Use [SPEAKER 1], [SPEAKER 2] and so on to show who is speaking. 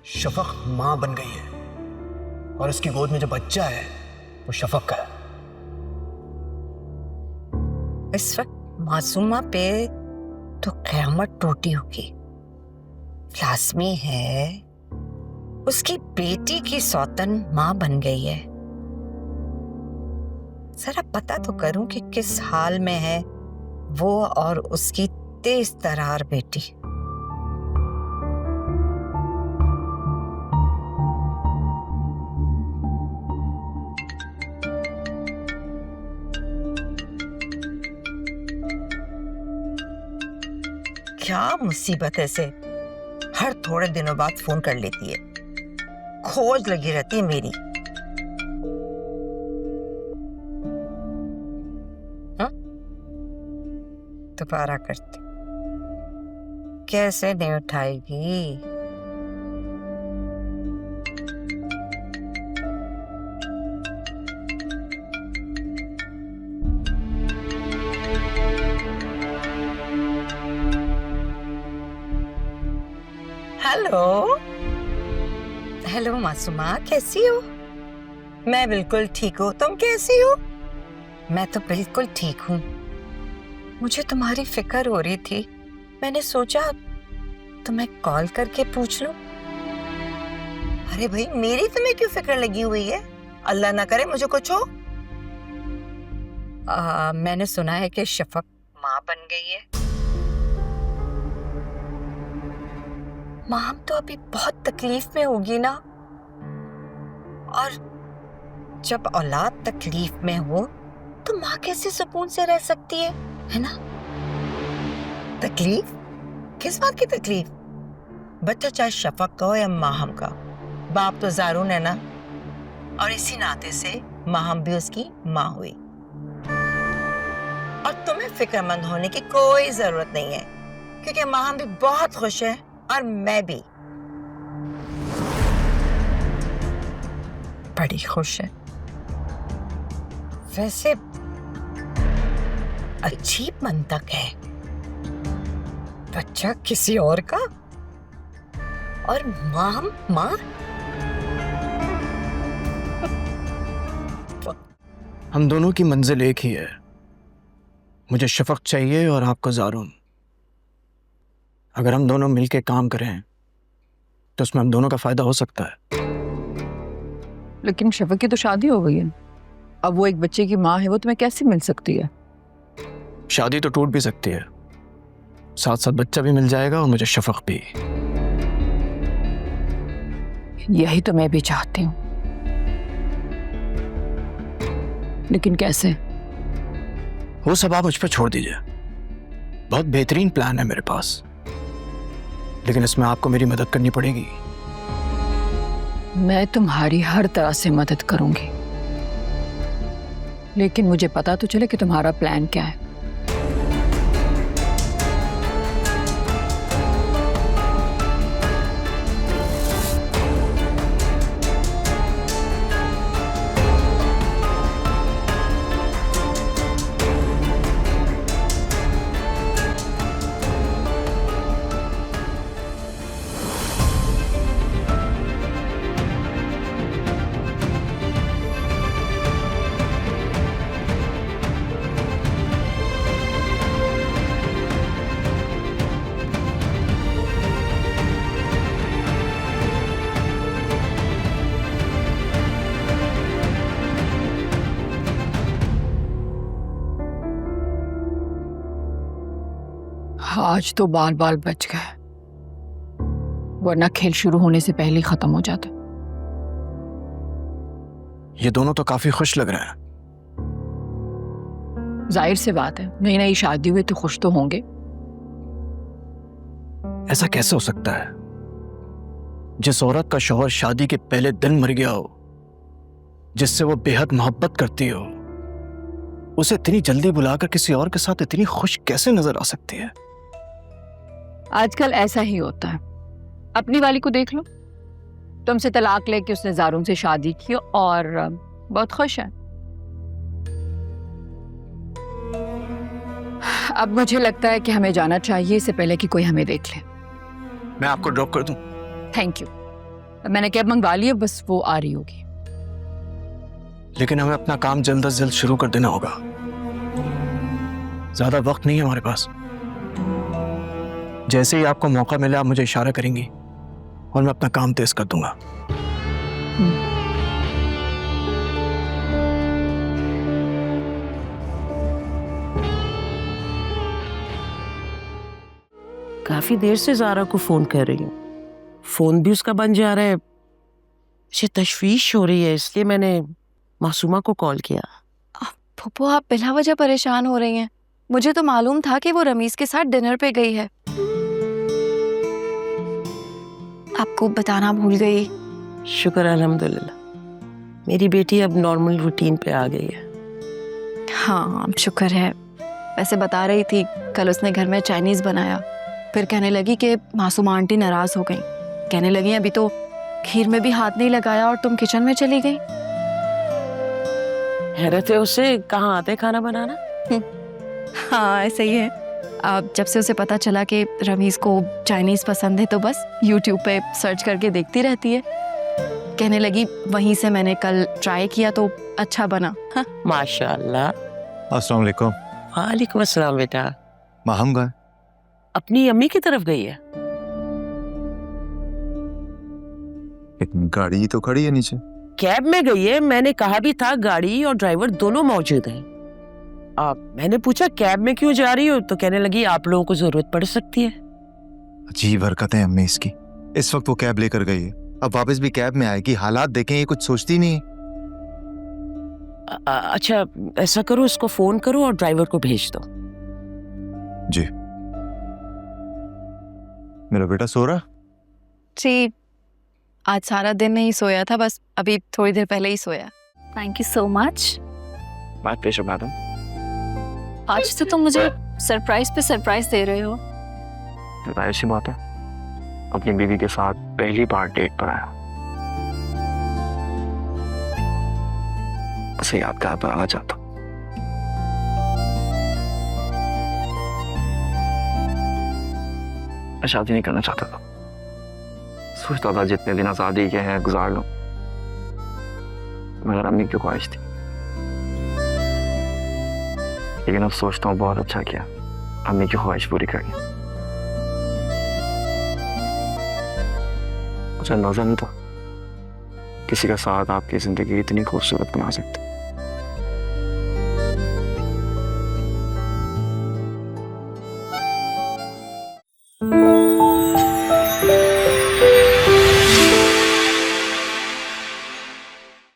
[SPEAKER 1] शफक मां बन गई है और उसकी गोद में जो बच्चा है वो शफक का है।
[SPEAKER 2] इस वक्त मासूमा पे तो क़यामत टूटी होगी। लाज़मी है उसकी बेटी की सौतन मां बन गई है। जरा पता तो करूं कि किस हाल में है वो और उसकी तेज तरार बेटी। क्या मुसीबत है इसे, हर थोड़े दिनों बाद फोन कर लेती है। खोज लगी रहती है मेरी। दोबारा करती, कैसे नहीं उठाएगी? हेलो हेलो मासूमा, कैसी हो? मैं बिल्कुल ठीक हूँ, तुम कैसी हो? मैं तो बिल्कुल ठीक हूँ। मुझे तुम्हारी फिक्र हो रही थी, मैंने सोचा तुम्हें कॉल करके पूछ लूं। अरे भाई, मेरी तुम्हें क्यों फिक्र लगी हुई है? अल्लाह ना करे मुझे कुछ हो। मैंने सुना है कि शफक मां बन गई है। मां तो अभी बहुत तकलीफ में होगी ना, और जब औलाद तकलीफ में हो तो मां कैसे सुकून से रह सकती है ना? तकलीफ? किस बात की तकलीफ? बच्चा चाहे शफक का हो या माहम का, बाप तो ज़ारून है ना, और इसी नाते से माहम भी उसकी मां हुई। और तुम्हें फिक्रमंद होने की कोई जरूरत नहीं है, क्योंकि माहम भी बहुत खुश है और मैं भी बड़ी खुश है। वैसे अजीब मंतक है, बच्चा किसी और का और मां।
[SPEAKER 1] हम दोनों की मंजिल एक ही है, मुझे शफक चाहिए और आपको ज़ारून। अगर हम दोनों मिलके काम करें तो उसमें हम दोनों का फायदा हो सकता है।
[SPEAKER 3] लेकिन शफक की तो शादी हो गई है, अब वो एक बच्चे की माँ है, वो तुम्हें कैसे मिल सकती है?
[SPEAKER 1] शादी तो टूट भी सकती है, साथ साथ बच्चा भी मिल जाएगा और मुझे शफक भी।
[SPEAKER 3] यही तो मैं भी चाहती हूँ, लेकिन कैसे?
[SPEAKER 1] वो सब आप मुझ पर छोड़ दीजिए, बहुत बेहतरीन प्लान है मेरे पास, लेकिन इसमें आपको मेरी मदद करनी पड़ेगी।
[SPEAKER 3] मैं तुम्हारी हर तरह से मदद करूंगी, लेकिन मुझे पता तो चले कि तुम्हारा प्लान क्या है। आज तो बाल बाल बच गए, वरना खेल शुरू होने से पहले ही खत्म हो जाता।
[SPEAKER 1] ये दोनों तो काफी खुश लग रहे हैं।
[SPEAKER 3] जाहिर सी बात है, नई नई शादी हुई तो खुश तो होंगे।
[SPEAKER 1] ऐसा कैसे हो सकता है? जिस औरत का शौहर शादी के पहले दिन मर गया हो, जिससे वो बेहद मोहब्बत करती हो, उसे इतनी जल्दी बुलाकर किसी और के साथ इतनी खुश कैसे नजर आ सकती है?
[SPEAKER 3] आजकल ऐसा ही होता है, अपनी वाली को देख लो, तुमसे तलाक लेके उसने ज़ारून से शादी की और बहुत खुश है। अब मुझे लगता है कि हमें जाना चाहिए, इससे पहले कि कोई हमें देख ले।
[SPEAKER 1] मैं आपको ड्रॉप कर दूं?
[SPEAKER 3] थैंक यू, मैंने कैब मंगवा ली है, बस वो आ रही होगी।
[SPEAKER 1] लेकिन हमें अपना काम जल्द से जल्द शुरू कर देना होगा। ज्यादा वक्त नहीं है हमारे पास। जैसे ही आपको मौका मिले आप मुझे इशारा करेंगी और मैं अपना काम तेज कर दूंगा।
[SPEAKER 4] काफी देर से ज़ारा को फोन कर रही हूँ, फोन भी उसका बंद जा रहा है। मुझे तशवीश हो रही है, इसलिए मैंने मासूमा को कॉल किया।
[SPEAKER 5] फूफो, आप बिला वजह परेशान हो रही हैं। मुझे तो मालूम था कि वो रमीज के साथ डिनर पे गई है। आपको बताना भूल गई।
[SPEAKER 4] शुक्र अल्हम्दुलिल्लाह, मेरी बेटी अब नॉर्मल रूटीन पे आ गई है।
[SPEAKER 5] हाँ, शुक्र है। वैसे बता रही थी कल उसने घर में चाइनीज बनाया, फिर कहने लगी कि मासूमा आंटी नाराज हो गई। कहने लगी अभी तो खीर में भी हाथ नहीं लगाया और तुम किचन में चली गई।
[SPEAKER 4] हैरत है उसे, कहाँ आते खाना बनाना।
[SPEAKER 5] हाँ, ऐसे ही है। अब जब से उसे पता चला कि रमीज को चाइनीज पसंद है तो बस यूट्यूब पे सर्च करके देखती रहती है। कहने लगी वहीं से मैंने कल ट्राई किया तो अच्छा बना। हाँ।
[SPEAKER 4] माशाल्लाह।
[SPEAKER 6] अस्सलाम वालेकुम।
[SPEAKER 4] वालेकुम अस्सलाम बेटा।
[SPEAKER 6] माहम गए?
[SPEAKER 4] अपनी अम्मी की तरफ गई है।
[SPEAKER 6] लेकिन गाड़ी तो खड़ी है नीचे।
[SPEAKER 4] कैब में गई है, मैंने कहा भी था गाड़ी और ड्राइवर दोनों मौजूद हैं। मैंने पूछा कैब में क्यों जा रही हो, तो कहने लगी आप लोगों को जरूरत पड़ सकती है।
[SPEAKER 6] अजीब हरकत है अम्मी इसकी। इस वक्त वो कैब लेकर गई है, अब वापस भी कैब में आएगी। हालात देखें, ये कुछ सोचती नहीं।
[SPEAKER 4] अच्छा ऐसा करो, इसको फोन करो और ड्राइवर को भेज दो।
[SPEAKER 6] जी। मेरा बेटा सो रहा?
[SPEAKER 5] जी, आज सारा दिन नहीं सोया था, बस अभी थोड़ी देर पहले ही सोया।
[SPEAKER 7] Thank you so much.
[SPEAKER 1] My pleasure madam.
[SPEAKER 7] आज तो तुम मुझे सरप्राइज पे सरप्राइज दे रहे हो।
[SPEAKER 1] जाहिर सी बात है, अपनी बीवी के साथ पहली बार डेट पर आया। उसे याद कर आ जाता। मैं शादी नहीं करना चाहता था। सोचता था जितने दिन आजादी के हैं गुजार लूं, मगर अम्मी की ख्वाहिश थी। लेकिन अब सोचता हूँ बहुत अच्छा किया अम्मी की ख्वाहिश पूरी करनी। मुझे अंदाजा नहीं था किसी का साथ आपकी जिंदगी इतनी खूबसूरत बना सकते।